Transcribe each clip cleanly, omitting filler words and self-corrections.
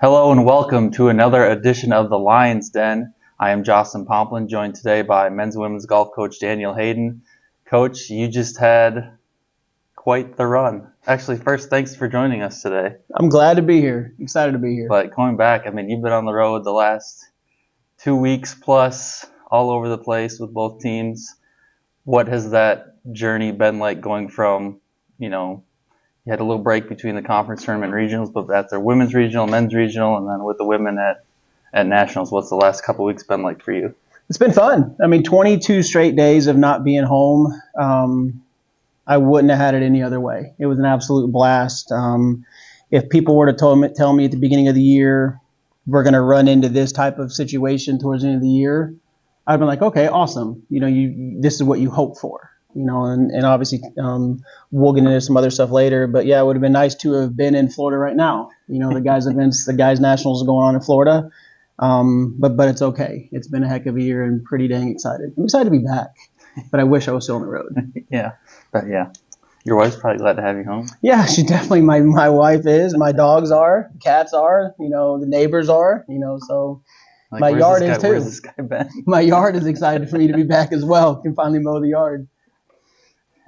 Hello and welcome to another edition of the Lion's Den. I am Jocelyn Pomplin, joined today by men's and women's golf coach Daniel Hayden. Coach, you just had quite the run. Actually, first, thanks for joining us today. I'm glad to be here. Excited to be here. But going back, you've been on the road the last 2 weeks plus, all over the place with both teams. What has that journey been like going from, you had a little break between the conference tournament and regionals, but that's their women's regional, men's regional, and then with the women at nationals. What's the last couple of weeks been like for you? It's been fun. 22 straight days of not being home. I wouldn't have had it any other way. It was an absolute blast. If people were to tell me at the beginning of the year, we're going to run into this type of situation towards the end of the year, I'd been like, okay, awesome. This is what you hope for. And obviously we'll get into some other stuff later. But yeah, it would have been nice to have been in Florida right now. The guys' events, the guys' nationals are going on in Florida. But it's okay. It's been a heck of a year and pretty dang excited. I'm excited to be back, but I wish I was still on the road. Yeah. Your wife's probably glad to have you home. Yeah, she definitely, my wife is, my dogs are, cats are, the neighbors are, so my yard is too. Where's this guy been? My yard is excited for me to be back as well. Can finally mow the yard.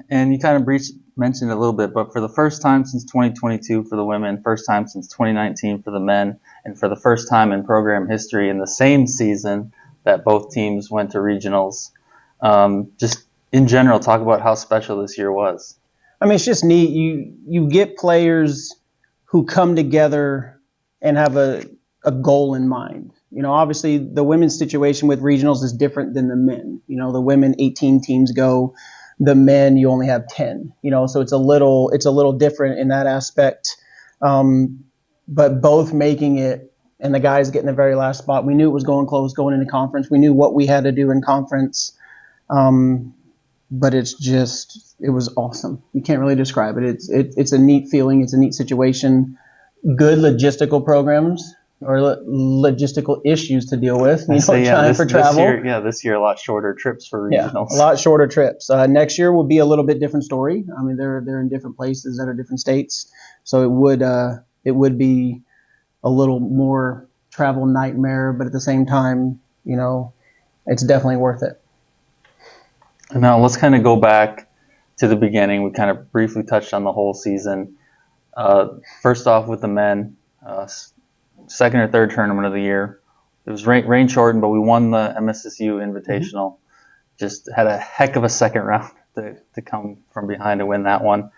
And you kind of mentioned it a little bit, but for the first time since 2022 for the women, first time since 2019 for the men, and for the first time in program history in the same season that both teams went to regionals. Just in general, talk about how special this year was. It's just neat. You get players who come together and have a goal in mind. Obviously the women's situation with regionals is different than the men. The women 18 teams go. The men, you only have 10, so it's a little different in that aspect. But both making it and the guys getting the very last spot, we knew it was going close going into conference. We knew what we had to do in conference. But it was awesome. You can't really describe it. It's a neat feeling. It's a neat situation. Good logistical programs or logistical issues to deal with, trying for travel. This year a lot shorter trips for regionals. Yeah, a lot shorter trips. Next year will be a little bit different story. They're in different places that are different states, so it would be a little more travel nightmare, but at the same time, it's definitely worth it. Now let's kind of go back to the beginning. We kind of briefly touched on the whole season. First off with the men, second or third tournament of the year. It was rain shortened, but we won the MSSU Invitational. Just had a heck of a second round to come from behind to win that one.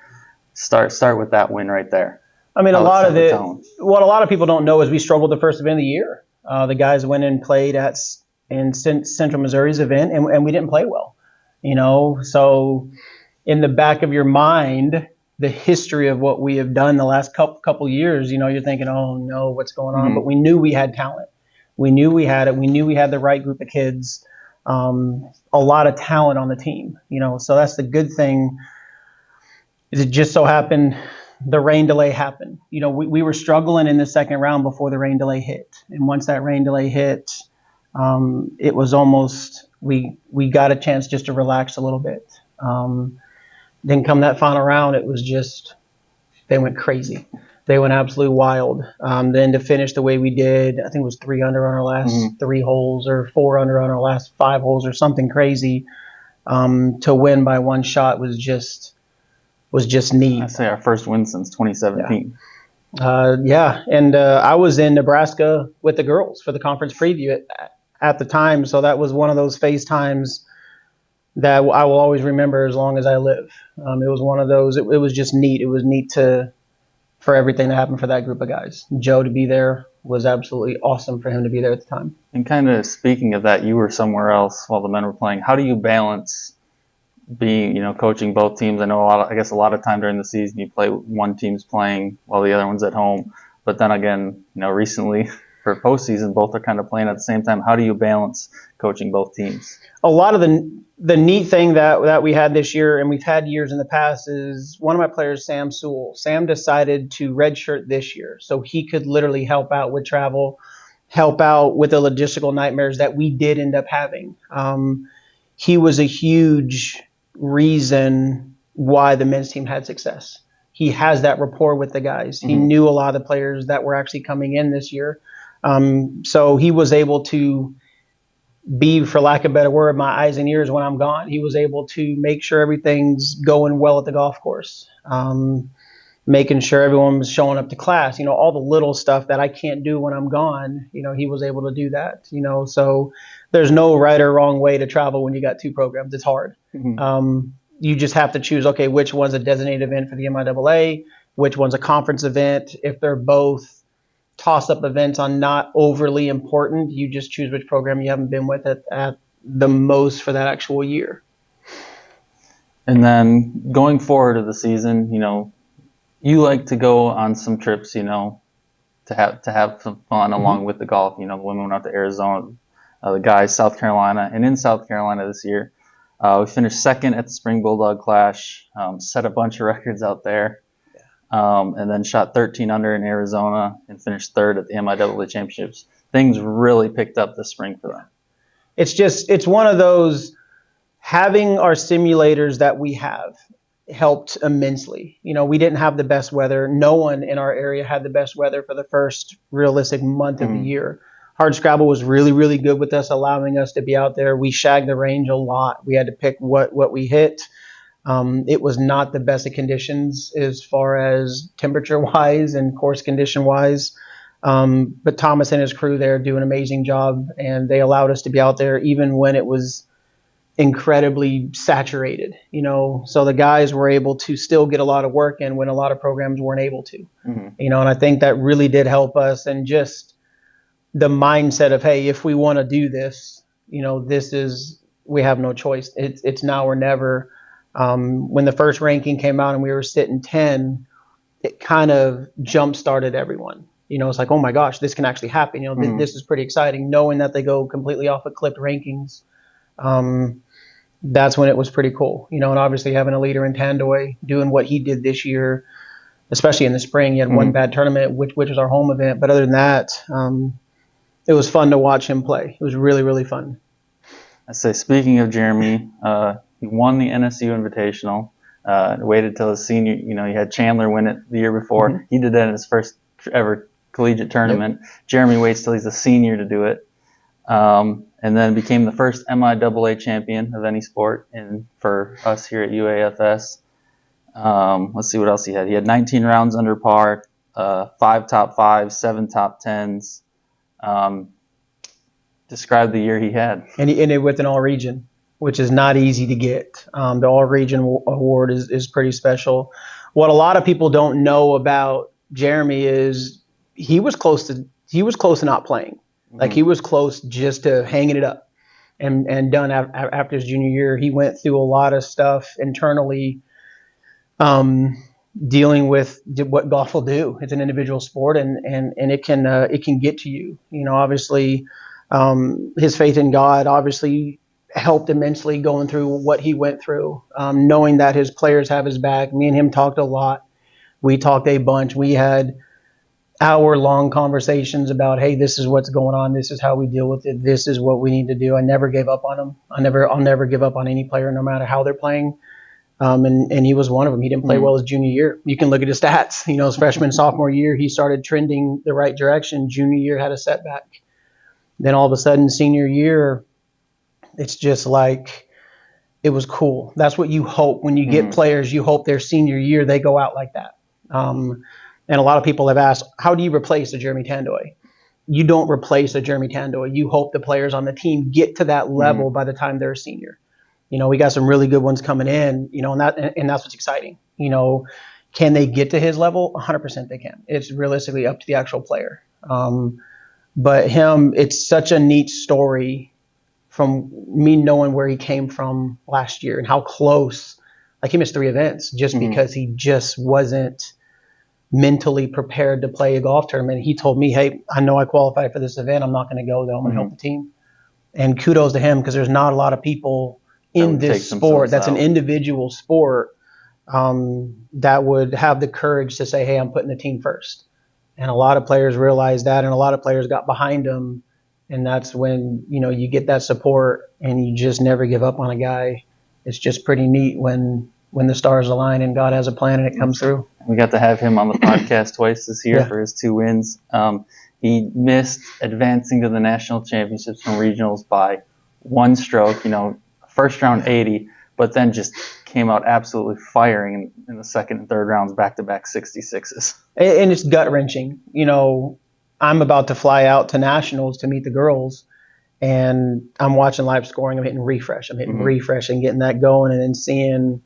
Start with that win right there. What a lot of people don't know is we struggled the first event of the year. The guys went and played in Central Missouri's event, and we didn't play well. So in the back of your mind, the history of what we have done the last couple years, you're thinking, oh no, what's going on? Mm-hmm. But we knew we had talent. We knew we had it. We knew we had the right group of kids. A lot of talent on the team. So that's the good thing. Is it just so happened the rain delay happened. We were struggling in the second round before the rain delay hit, and once that rain delay hit, it was almost we got a chance just to relax a little bit. Then come that final round, it was just, they went crazy. They went absolutely wild. Then to finish the way we did, I think it was 3 under on our last 3 holes or 4 under on our last 5 holes or something crazy. To win by 1 shot was just neat. I'd say our first win since 2017. And I was in Nebraska with the girls for the conference preview at the time, so that was one of those FaceTimes that I will always remember as long as I live. It was one of those. It was just neat. It was neat for everything that happened for that group of guys. Joe to be there was absolutely awesome for him to be there at the time. And kind of speaking of that, you were somewhere else while the men were playing. How do you balance being, coaching both teams? I know a lot of time during the season you play one team's playing while the other one's at home. But then again, recently for postseason, both are kind of playing at the same time. How do you balance coaching both teams? A lot of the neat thing that we had this year, and we've had years in the past, is one of my players, Sam Sewell. Sam decided to redshirt this year so he could literally help out with travel, help out with the logistical nightmares that we did end up having. He was a huge reason why the men's team had success. he has that rapport with the guys. He knew a lot of the players that were actually coming in this year. So he was able to be, for lack of a better word, my eyes and ears when I'm gone. He was able to make sure everything's going well at the golf course, making sure everyone was showing up to class. All the little stuff that I can't do when I'm gone, he was able to do that. So there's no right or wrong way to travel when you got two programs. It's hard. You just have to choose, okay, which one's a designated event for the MIAA, which one's a conference event. If they're both toss-up events on not overly important, you just choose which program you haven't been with at the most for that actual year. And then going forward of the season, you like to go on some trips, to have some fun along with the golf. The women went out to Arizona, the guys South Carolina, and in South Carolina this year, we finished second at the Spring Bulldog Clash, set a bunch of records out there. And then shot 13 under in Arizona and finished third at the NCAA Championships. Things really picked up this spring for them. It's one of those, having our simulators that we have helped immensely. We didn't have the best weather. No one in our area had the best weather for the first realistic month of the year. Hardscrabble was really, really good with us, allowing us to be out there. We shagged the range a lot. We had to pick what we hit. It was not the best of conditions as far as temperature-wise and course condition-wise. But Thomas and his crew there do an amazing job, and they allowed us to be out there even when it was incredibly saturated. So the guys were able to still get a lot of work in when a lot of programs weren't able to. And I think that really did help us, and just the mindset of, hey, if we want to do this, we have no choice. It's now or never. When the first ranking came out and we were sitting 10, it kind of jump-started everyone. It's like, oh my gosh, this can actually happen. This is pretty exciting. Knowing that they go completely off of clipped rankings, that's when it was pretty cool. And obviously having a leader in Tandoy doing what he did this year, especially in the spring. He had one bad tournament, which was our home event. But other than that, it was fun to watch him play. It was really, really fun. I say, speaking of Jeremy, he won the NSU Invitational. Waited till his senior. He had Chandler win it the year before. He did that in his first ever collegiate tournament. Jeremy waits till he's a senior to do it, and then became the first MIAA champion of any sport for us here at UAFS. Let's see what else he had. He had 19 rounds under par, 5 top 5s, 7 top 10s. Describe the year he had. And he ended with an all-region, which is not easy to get. The all-region award is pretty special. What a lot of people don't know about Jeremy is he was close to not playing. Like, he was close just to hanging it up and done after his junior year. He went through a lot of stuff internally, dealing with what golf will do. It's an individual sport, and it can get to you. Obviously, his faith in God obviously helped immensely going through what he went through, knowing that his players have his back. Me and him talked a lot. We talked a bunch. We had hour-long conversations about, hey, this is what's going on. This is how we deal with it. This is what we need to do. I never gave up on him. I'll never give up on any player, no matter how they're playing. And he was one of them. He didn't play well his junior year. You can look at his stats. His freshman, sophomore year, he started trending the right direction. Junior year had a setback. Then all of a sudden, senior year, it's just like, it was cool. That's what you hope when you get players. You hope their senior year they go out like that. And a lot of people have asked, how do you replace a Jeremy Tandoy? You don't replace a Jeremy Tandoy. You hope the players on the team get to that level by the time they're a senior. We got some really good ones coming in, and that's what's exciting. Can they get to his level? 100% they can. It's realistically up to the actual player. But him, it's such a neat story from me knowing where he came from last year and how close. Like, he missed 3 events just because he just wasn't mentally prepared to play a golf tournament. He told me, hey, I know I qualified for this event. I'm not going to go, though. I'm going to help the team. And kudos to him, because there's not a lot of people in this sport that's an individual sport that would have the courage to say, hey, I'm putting the team first. And a lot of players realized that, and a lot of players got behind him. And that's when, you get that support and you just never give up on a guy. It's just pretty neat when when the stars align and God has a plan and it comes through. We got to have him on the podcast twice this year Yeah. for his 2 wins. He missed advancing to the national championships from regionals by 1 stroke, first round 80, but then just came out absolutely firing in the second and third rounds, back-to-back 66s. And it's gut-wrenching. I'm about to fly out to nationals to meet the girls, and I'm watching live scoring. I'm hitting refresh. Refresh and getting that going, and then seeing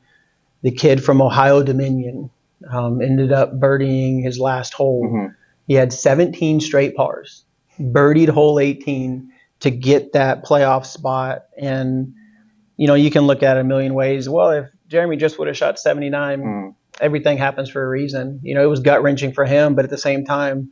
the kid from Ohio Dominion ended up birdieing his last hole. Mm-hmm. He had 17 straight pars, birdied hole 18 to get that playoff spot. And, you can look at it a million ways. Well, if Jeremy just would have shot 79, everything happens for a reason. It was gut-wrenching for him, but at the same time,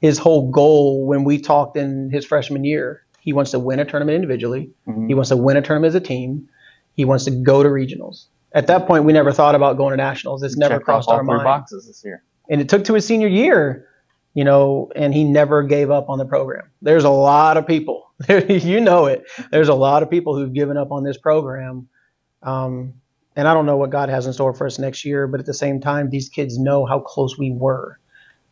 his whole goal when we talked in his freshman year, he wants to win a tournament individually. Mm-hmm. He wants to win a tournament as a team. He wants to go to regionals. At that point, we never thought about going to nationals. It's never crossed our mind. Checked off all 3 boxes this year. And it took to his senior year, and he never gave up on the program. There's a lot of people, there's a lot of people who've given up on this program. And I don't know what God has in store for us next year, but at the same time, these kids know how close we were.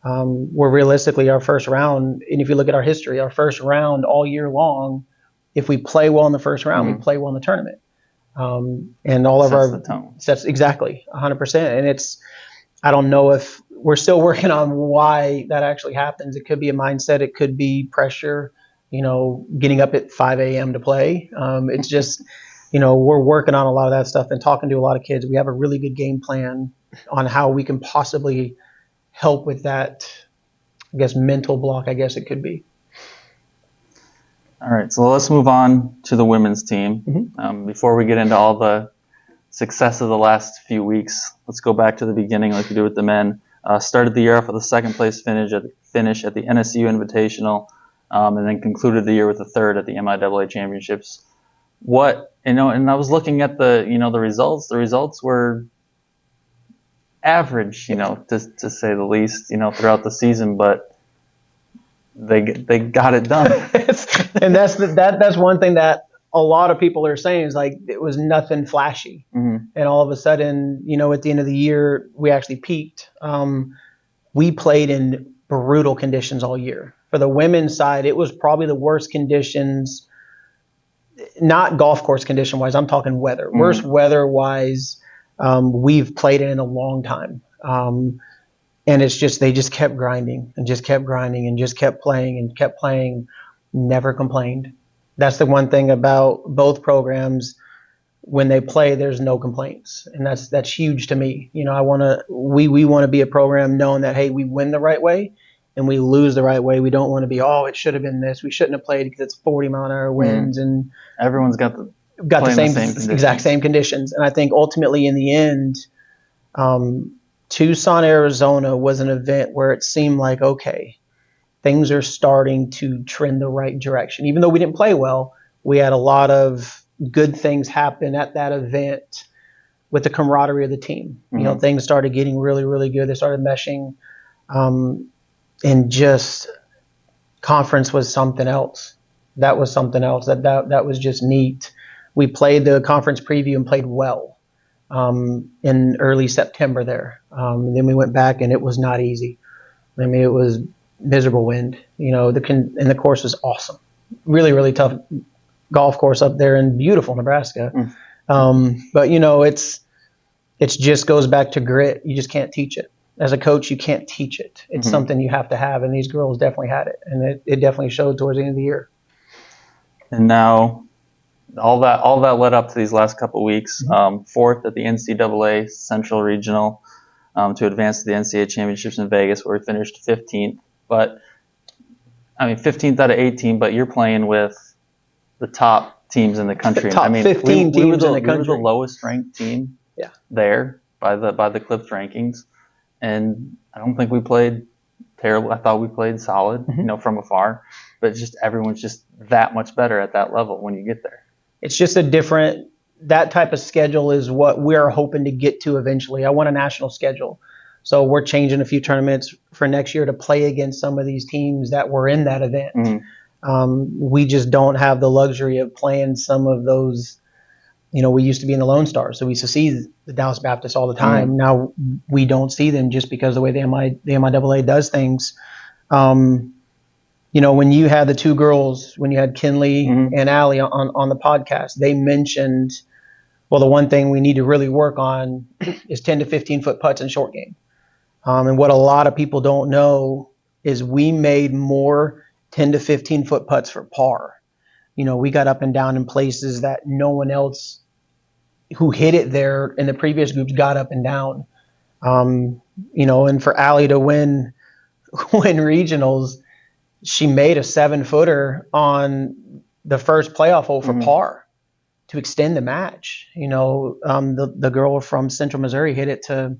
We're realistically our first round, and if you look at our history, our first round all year long, if we play well in the first round, we play well in the tournament. And all of the tone. Sets exactly 100%. And I don't know if we're still working on why that actually happens. It could be a mindset. It could be pressure, getting up at 5 a.m. to play. It's just, we're working on a lot of that stuff and talking to a lot of kids. We have a really good game plan on how we can possibly help with that, mental block, it could be. All right, so let's move on to the women's team. Mm-hmm. Before we get into all the success of the last few weeks, let's go back to the beginning like we do with the men. Started the year off with a second-place finish at the NSU Invitational, and then concluded the year with a third at the NCAA Championships. And I was looking at the results. The results were average, to say the least, throughout the season, but they got it done. And that's one thing that a lot of people are saying is it was nothing flashy. Mm-hmm. And all of a sudden, at the end of the year, we actually peaked. We played in brutal conditions all year. For the women's side, it was probably the worst conditions, not golf course condition wise. I'm talking weather. Mm-hmm. Worst weather wise we've played in a long time. And it's just, they just kept grinding and just kept grinding and just kept playing, never complained. That's the one thing about both programs. When they play, there's no complaints. And that's huge to me. We want to be a program knowing that, hey, we win the right way and we lose the right way. We don't want to be, it should have been this. We shouldn't have played because it's 40-mile-an-hour winds. And everyone's got the exact same conditions. And I think ultimately in the end, Tucson, Arizona was an event where it seemed like, okay, things are starting to trend the right direction. Even though we didn't play well, we had a lot of good things happen at that event with the camaraderie of the team. Mm-hmm. Things started getting really, really good. They started meshing. And just conference was something else. That was something else. That was just neat. We played the conference preview and played well in early September there. And then we went back and it was not easy. It was miserable wind. And the course was awesome. Really, really tough golf course up there in beautiful Nebraska. But it just goes back to grit. You just can't teach it. As a coach, you can't teach it. It's something you have to have, and these girls definitely had it, and it definitely showed towards the end of the year. And now, all that led up to these last couple of weeks. Fourth at the NCAA Central Regional to advance to the NCAA Championships in Vegas, where we finished 15th. But 15th out of 18. But you're playing with the top teams in the country. Top 15 teams in the country. We were the lowest ranked team there by the Clips rankings. And I don't think we played terrible. I thought we played solid, from afar. But just everyone's just that much better at that level when you get there. It's just that type of schedule is what we're hoping to get to eventually. I want a national schedule. So we're changing a few tournaments for next year to play against some of these teams that were in that event. We just don't have the luxury of playing some of those We used to be in the Lone Star, so we used to see the Dallas Baptists all the time. Now we don't see them just because of the way the MIAA does things. When you had the two girls, when you had Kinley and Allie on the podcast, they mentioned, well, the one thing we need to really work on is 10 to 15 foot putts in short game. And what a lot of people don't know is we made more 10 to 15 foot putts for par. We got up and down in places that no one else who hit it there in the previous groups got up and down. And for Allie to win regionals, she made a 7-footer on the first playoff hole for par to extend the match. The girl from Central Missouri hit it to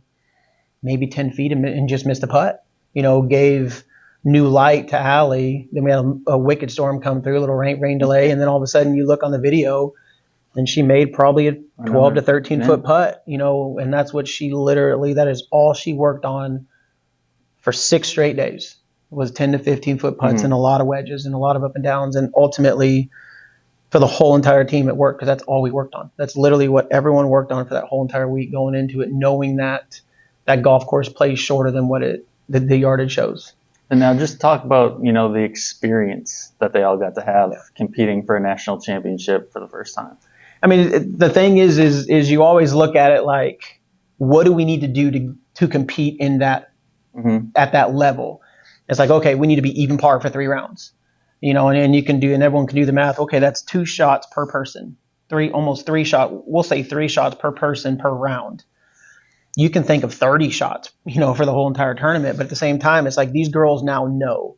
maybe 10 feet and just missed the putt. Gave new light to Allie. Then we had a wicked storm come through, a little rain delay, and then all of a sudden you look on the video and she made probably a 12 to 13 foot putt, and that's what that is all she worked on for 6 straight days, was 10 to 15 foot putts and a lot of wedges and a lot of up and downs. And ultimately for the whole entire team it worked, because that's all we worked on. That's literally what everyone worked on for that whole entire week going into it, knowing that that golf course plays shorter than what the yardage shows. And now just talk about, the experience that they all got to have competing for a national championship for the first time. I mean, the thing is you always look at it like, what do we need to do to compete in that at that level? It's like, okay, we need to be even par for 3 rounds, and you can and everyone can do the math. Okay, that's 2 shots per person, almost 3 shots. We'll say 3 shots per person per round. You can think of 30 shots, for the whole entire tournament. But at the same time, it's like these girls now know,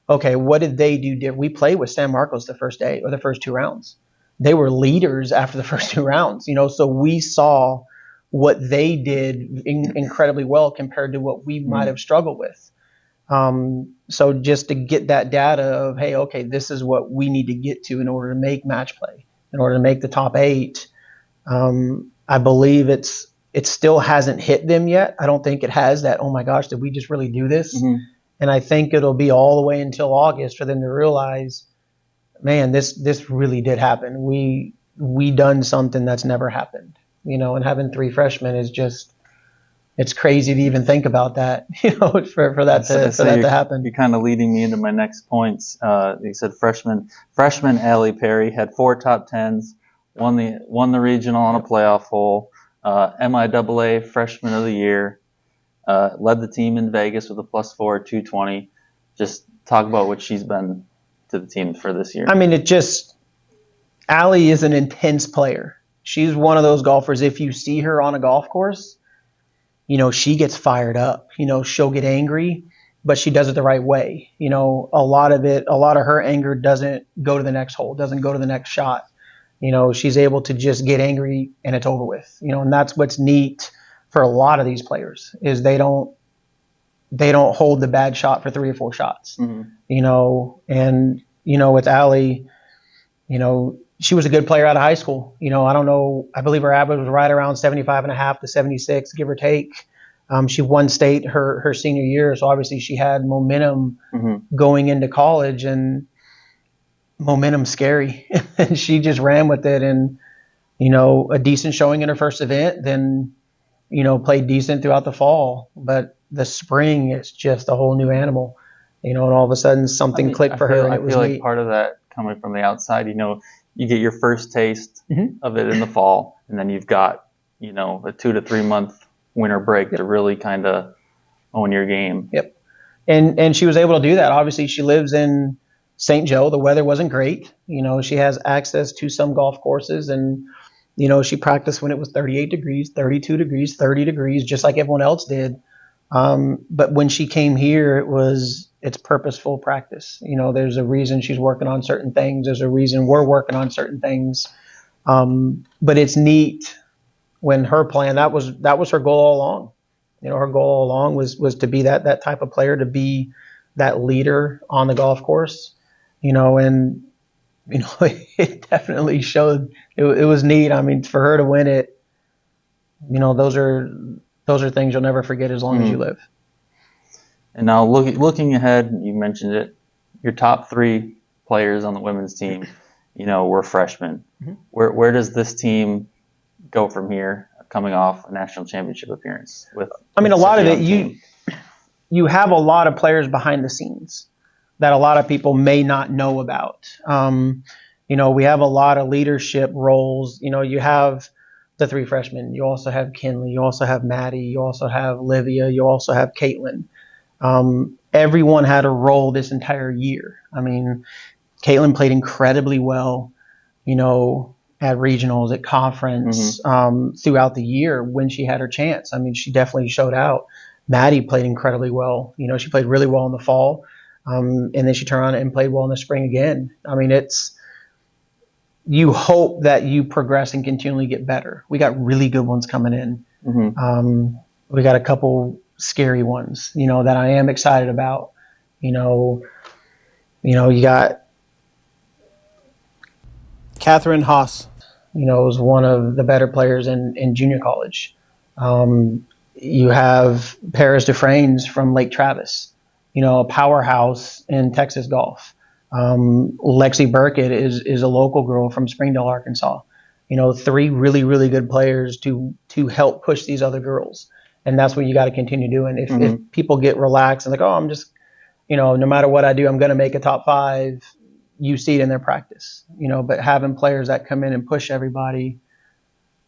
okay, what did they do? We played with San Marcos the first day or the first 2 rounds. They were leaders after the first 2 rounds, so we saw what they did incredibly well compared to what we might have struggled with. So just to get that data of, hey, okay, this is what we need to get to in order to make match play, in order to make the top 8. I believe it still hasn't hit them yet. I don't think it has that, oh my gosh, did we just really do this? And I think it'll be all the way until August for them to realize, man, this really did happen. We done something that's never happened, and having 3 freshmen is just, it's crazy to even think about that, for that to happen. You're kind of leading me into my next points. You said freshman Allie Perry had 4 top 10s, won the regional on a playoff hole, MIAA Freshman of the Year, led the team in Vegas with a +4 at 220. Just talk about what she's been to the team for this year. I mean, Allie is an intense player. She's one of those golfers, if you see her on a golf course, she gets fired up. She'll get angry, but she does it the right way. A lot of her anger doesn't go to the next hole, doesn't go to the next shot. She's able to just get angry and it's over with. And that's what's neat for a lot of these players, is they don't hold the bad shot for 3 or 4 shots. And with Allie, she was a good player out of high school. I don't know, I believe her average was right around 75.5 to 76, give or take. She won state her senior year, so obviously she had momentum going into college, and momentum's scary. And she just ran with it, and a decent showing in her first event, then played decent throughout the fall, but the spring is just a whole new animal, and all of a sudden something clicked for her, and it was neat. I feel like part of that coming from the outside, you get your first taste of it in the fall, and then you've got a 2 to 3 month winter break to really kind of own your game. Yep. And she was able to do that. Obviously, she lives in St. Joe. The weather wasn't great. She has access to some golf courses, and she practiced when it was 38 degrees, 32 degrees, 30 degrees, just like everyone else did. But when she came here, it's purposeful practice. There's a reason she's working on certain things. There's a reason we're working on certain things. But it's neat when her plan, that was her goal all along. Her goal all along was to be that type of player, to be that leader on the golf course. And it definitely showed. It was neat. I mean, for her to win it, those are things you'll never forget as long as you live. And now looking ahead, you mentioned it, your top 3 players on the women's team, were freshmen. Where does this team go from here, coming off a national championship appearance? A lot of it, team? you have a lot of players behind the scenes that a lot of people may not know about. We have a lot of leadership roles. You have the 3 freshmen. You also have Kinley. You also have Maddie. You also have Livia. You also have Caitlin. Everyone had a role this entire year. Caitlin played incredibly well, at regionals, at conference, throughout the year when she had her chance. She definitely showed out. Maddie played incredibly well. She played really well in the fall, and then she turned around and played well in the spring again. You hope that you progress and continually get better. We got really good ones coming in. We got a couple scary ones, that I am excited about. You got Catherine Haas, is one of the better players in junior college. You have Paris Dufresne's from Lake Travis, a powerhouse in Texas golf. Lexi Burkett is a local girl from Springdale, Arkansas. 3 really, really good players to help push these other girls. And that's what you got to continue doing. If people get relaxed and like, oh, I'm just, no matter what I do, I'm going to make a top 5, you see it in their practice, but having players that come in and push everybody,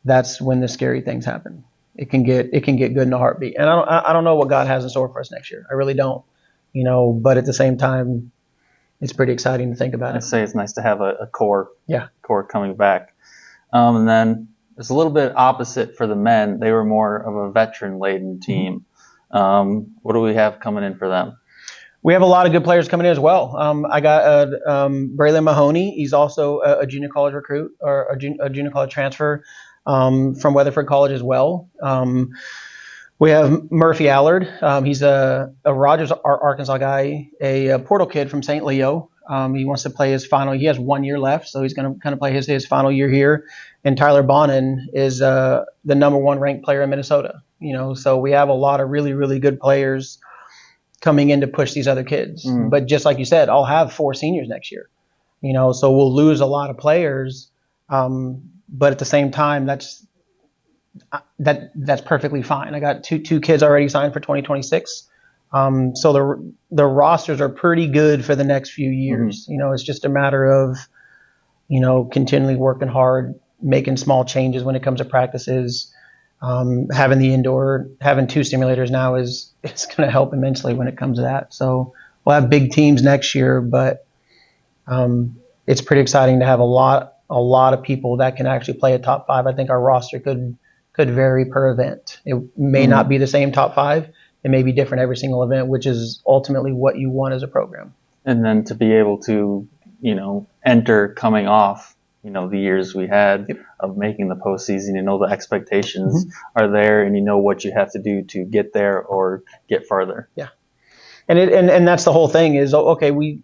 that's when the scary things happen. It can get good in a heartbeat. And I don't know what God has in store for us next year. I really don't, but at the same time, it's pretty exciting to think about it. I'd say it's nice to have a core coming back. And then it's a little bit opposite for the men. They were more of a veteran-laden team. What do we have coming in for them? We have a lot of good players coming in as well. I got Braylon Mahoney. He's also a junior college recruit or a junior college transfer from Weatherford College as well. We have Murphy Allard. He's a Rogers, Arkansas guy, a Portal kid from St. Leo. He wants to play his final. He has 1 year left, so he's going to kind of play his final year here. And Tyler Bonin is the number 1 ranked player in Minnesota. So we have a lot of really, really good players coming in to push these other kids. But just like you said, I'll have 4 seniors next year. So we'll lose a lot of players. But at the same time, that's perfectly fine. I got two kids already signed for 2026. So the rosters are pretty good for the next few years. It's just a matter of, continually working hard, making small changes when it comes to practices. Having the indoor, having 2 simulators now is going to help immensely when it comes to that. So we'll have big teams next year, but it's pretty exciting to have a lot of people that can actually play a top 5. I think our roster could vary per event. It may not be the same top 5. It may be different every single event, which is ultimately what you want as a program. And then to be able to, enter coming off, the years we had of making the postseason, the expectations are there, and what you have to do to get there or get farther. Yeah. And that's the whole thing is, okay, we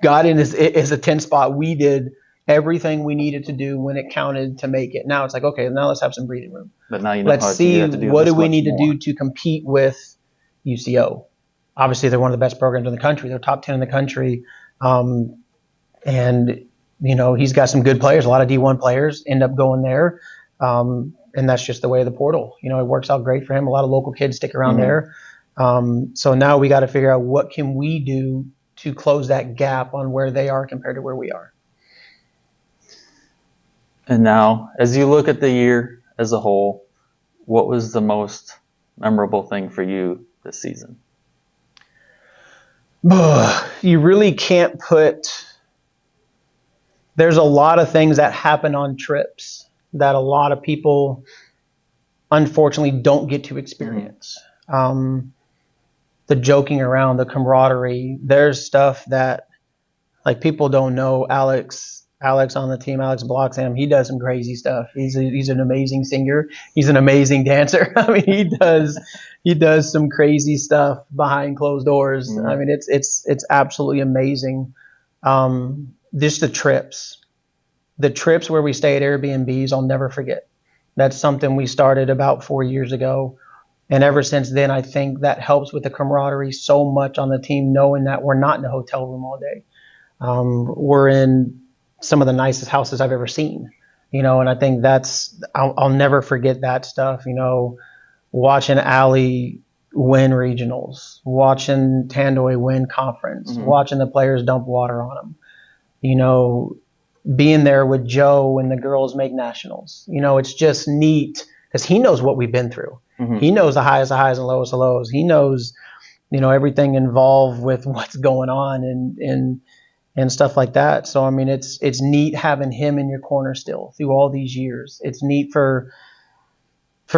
got in as a 10 spot. We did everything we needed to do when it counted to make it. Now it's like, okay, now let's have some breathing room. But now let's see what do we need to do to compete with UCO. Obviously, they're one of the best programs in the country. They're top 10 in the country. And he's got some good players. A lot of D1 players end up going there. And that's just the way of the portal. It works out great for him. A lot of local kids stick around there. So now we got to figure out what can we do to close that gap on where they are compared to where we are. And now, as you look at the year as a whole, what was the most memorable thing for you this season? You really can't put... There's a lot of things that happen on trips that a lot of people, unfortunately, don't get to experience. The joking around, the camaraderie. There's stuff that, people don't know. Alex on the team, Alex Bloxham, he does some crazy stuff. He's an amazing singer. He's an amazing dancer. He does some crazy stuff behind closed doors. It's absolutely amazing. Just the trips where we stay at Airbnbs, I'll never forget. That's something we started about 4 years ago. And ever since then, I think that helps with the camaraderie so much on the team, knowing that we're not in a hotel room all day. We're in some of the nicest houses I've ever seen. And I think I'll never forget that stuff, watching Allie win regionals, watching Tandoy win conference, watching the players dump water on them, being there with Joe when the girls make nationals. It's just neat because he knows what we've been through. He knows the highs and lowest of lows. He knows, everything involved with what's going on and stuff like that. So, I mean, it's neat having him in your corner still through all these years. It's neat for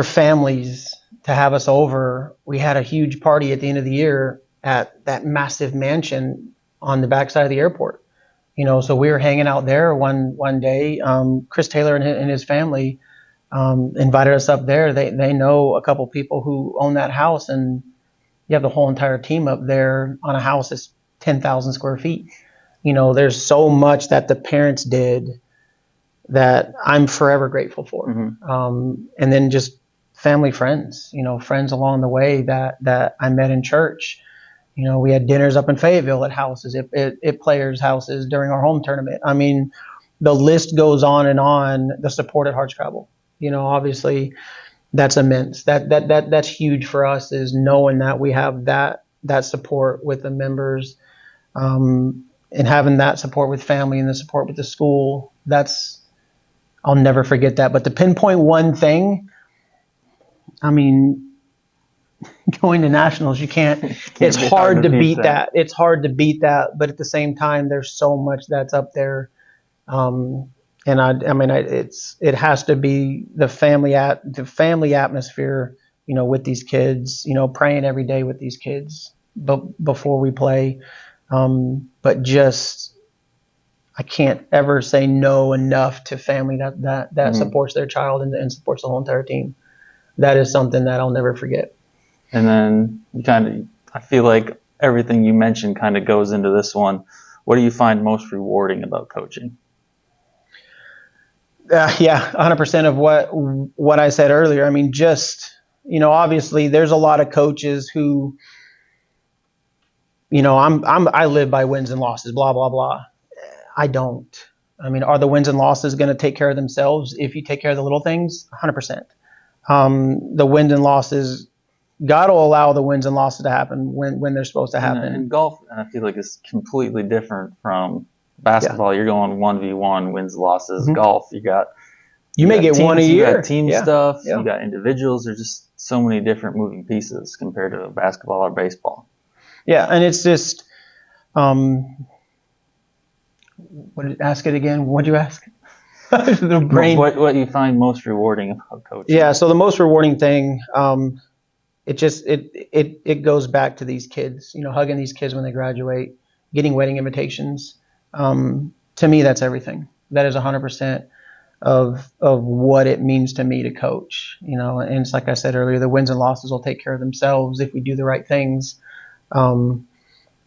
families to have us over. We had a huge party at the end of the year at that massive mansion on the backside of the airport. So we were hanging out there one day. Chris Taylor and his family invited us up there. They know a couple people who own that house, and you have the whole entire team up there on a house that's 10,000 square feet. There's so much that the parents did that I'm forever grateful for. And then just family friends, friends along the way that I met in church. We had dinners up in Fayetteville at houses, at players' houses during our home tournament. I mean, the list goes on and on. The support at Hardscrabble, obviously that's immense. That's huge for us, is knowing that we have that support with the members, and having that support with family and the support with the school. I'll never forget that. But to pinpoint one thing, I mean, going to nationals, you can't. It's hard to beat that. It's hard to beat that, but at the same time, there's so much that's up there. And it has to be the family atmosphere, with these kids, praying every day with these kids, before we play. But just, I can't ever say no enough to family that supports their child and supports the whole entire team. That is something that I'll never forget. And then I feel like everything you mentioned kind of goes into this one. What do you find most rewarding about coaching? 100% of what I said earlier. I mean, just, obviously there's a lot of coaches who, I live by wins and losses, blah, blah, blah. I don't. I mean, are the wins and losses going to take care of themselves if you take care of the little things? 100%. The wins and losses, God will allow the wins and losses to happen when they're supposed to happen. And golf, I feel like, is completely different from basketball. You're going 1v1, wins, losses. Golf, you may get teams, one a year. You got team stuff. You got individuals. There's just so many different moving pieces compared to basketball or baseball. Yeah, and it's just, ask it again. What'd you ask? The brain. What you find most rewarding about coaching? Yeah, so the most rewarding thing, it goes back to these kids, hugging these kids when they graduate, getting wedding invitations. To me, that's everything. That is 100% of what it means to me to coach, and it's like I said earlier, the wins and losses will take care of themselves if we do the right things.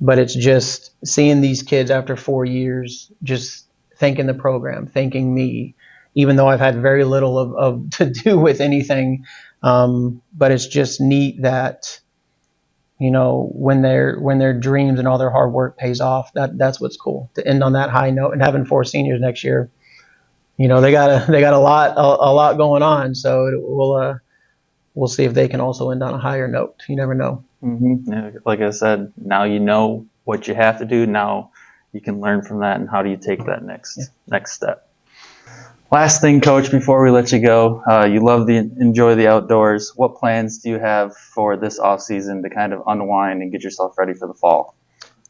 But it's just seeing these kids after 4 years, just thanking the program, thanking me, even though I've had very little of to do with anything. But it's just neat that, when their dreams and all their hard work pays off, that's what's cool. To end on that high note, and having 4 seniors next year, they got a lot going on. So we'll see if they can also end on a higher note. You never know. Yeah, like I said, now you know what you have to do. Now you can learn from that, and how do you take that next step. Last thing, Coach, before we let you go, you enjoy the outdoors. What plans do you have for this off season to kind of unwind and get yourself ready for the fall?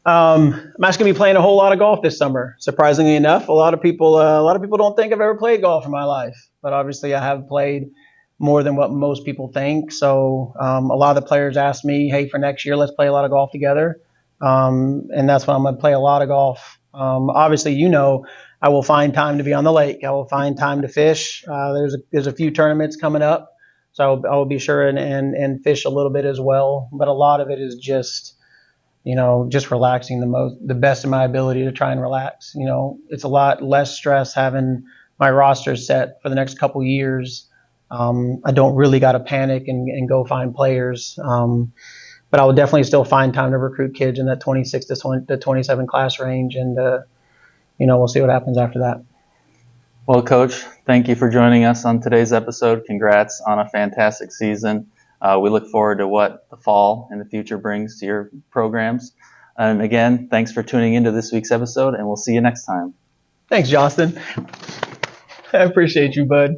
I'm actually going to be playing a whole lot of golf this summer. Surprisingly enough, a lot of people don't think I've ever played golf in my life, but obviously I have played more than what most people think. So a lot of the players ask me, hey, for next year, let's play a lot of golf together. And that's when I'm going to play a lot of golf. Obviously, I will find time to be on the lake. I will find time to fish. There's a few tournaments coming up, so I will be sure and fish a little bit as well. But a lot of it is just relaxing the best of my ability to try and relax. It's a lot less stress having my roster set for the next couple years. I don't really got to panic and go find players. But I will definitely still find time to recruit kids in that 26 to 27 class range, and we'll see what happens after that. Well, Coach, thank you for joining us on today's episode. Congrats on a fantastic season. We look forward to what the fall and the future brings to your programs. And again, thanks for tuning into this week's episode, and we'll see you next time. Thanks, Justin. I appreciate you, bud.